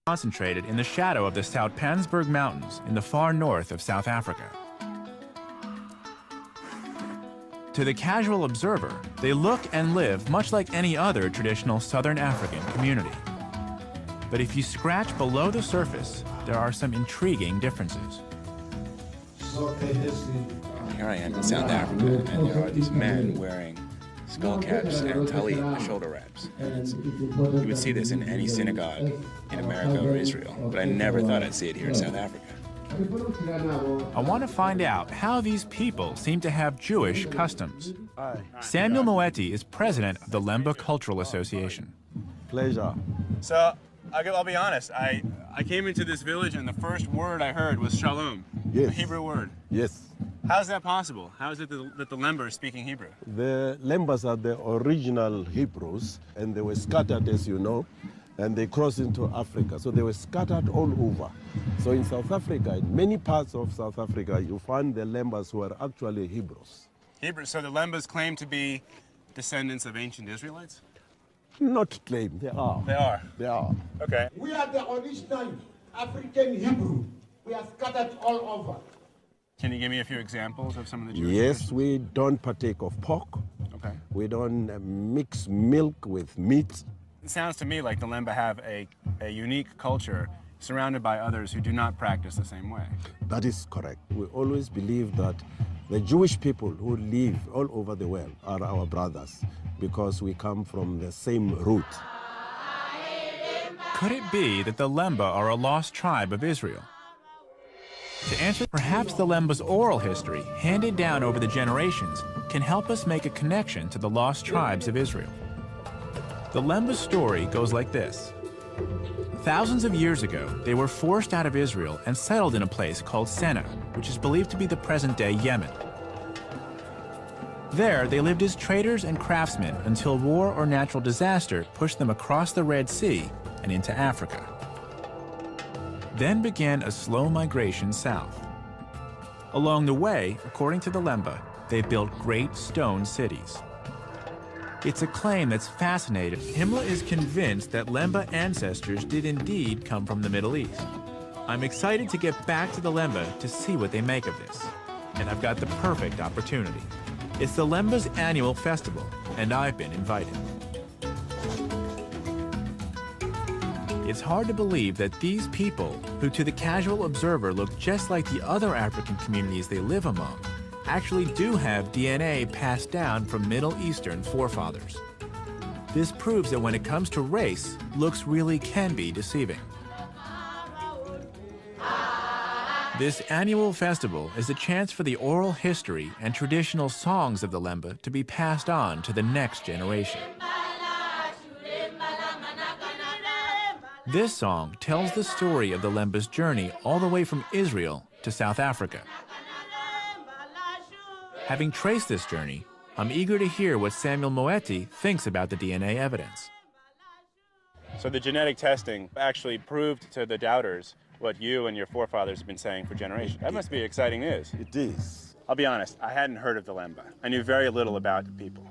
concentrated in the shadow of the Soutpansberg Mountains in the far north of South Africa. To the casual observer, they look and live much like any other traditional Southern African community. But if you scratch below the surface, there are some intriguing differences. Here I am in South Africa, and there are these men wearing skull caps and talit, shoulder wraps. You would see this in any synagogue in America or Israel, but I never thought I'd see it here in South Africa. I want to find out how these people seem to have Jewish customs. Samuel Moeti is president of the Lemba Cultural Association. Pleasure. So, I'll be honest, I came into this village and the first word I heard was shalom, Yes. a Hebrew word. Yes. How's that possible? How is it that the Lemba are speaking Hebrew? The Lembas are the original Hebrews, and they were scattered, as you know, and they crossed into Africa. So they were scattered all over. So in South Africa, in many parts of South Africa, you find the Lembas who are actually Hebrews. Hebrew. So the Lembas claim to be descendants of ancient Israelites? Not claim, they are. They are? They are. Okay. We are the original African Hebrew. We are scattered all over. Can you give me a few examples of some of the Jewish Yes, traditions? we don't partake of pork. Okay. We don't mix milk with meat. It sounds to me like the Lemba have a unique culture surrounded by others who do not practice the same way. That is correct. We always believe that the Jewish people who live all over the world are our brothers because we come from the same root. Could it be that the Lemba are a lost tribe of Israel? To answer, perhaps the Lemba's oral history, handed down over the generations, can help us make a connection to the lost tribes of Israel. The Lemba's story goes like this. Thousands of years ago, they were forced out of Israel and settled in a place called Senna, which is believed to be the present-day Yemen. There, they lived as traders and craftsmen until war or natural disaster pushed them across the Red Sea and into Africa. Then began a slow migration south. Along the way, according to the Lemba, they built great stone cities. It's a claim that's fascinating. Himmler is convinced that Lemba ancestors did indeed come from the Middle East. I'm excited to get back to the Lemba to see what they make of this. And I've got the perfect opportunity. It's the Lemba's annual festival, and I've been invited. It's hard to believe that these people, who to the casual observer look just like the other African communities they live among, actually do have DNA passed down from Middle Eastern forefathers. This proves that when it comes to race, looks really can be deceiving. This annual festival is a chance for the oral history and traditional songs of the Lemba to be passed on to the next generation. This song tells the story of the Lemba's journey all the way from Israel to South Africa. Having traced this journey, I'm eager to hear what Samuel Moeti thinks about the DNA evidence. So the genetic testing actually proved to the doubters what you and your forefathers have been saying for generations. That must be exciting news. It is. I'll be honest, I hadn't heard of the Lemba. I knew very little about the people.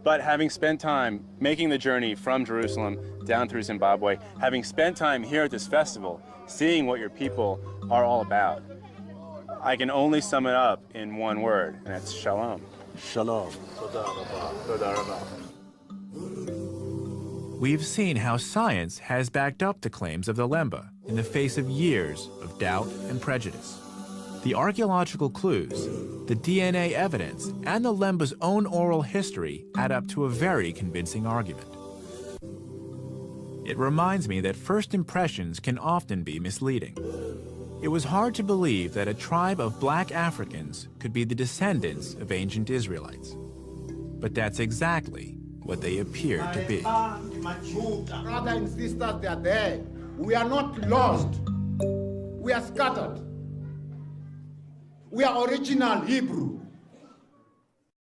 But having spent time making the journey from Jerusalem down through Zimbabwe, having spent time here at this festival, seeing what your people are all about, I can only sum it up in one word, and it's shalom. Shalom. We've seen how science has backed up the claims of the Lemba in the face of years of doubt and prejudice. The archaeological clues, the DNA evidence, and the Lemba's own oral history add up to a very convincing argument. It reminds me that first impressions can often be misleading. It was hard to believe that a tribe of black Africans could be the descendants of ancient Israelites. But that's exactly what they appear to be. Brothers and sisters, they are there. We are not lost. We are scattered. We are original Hebrew.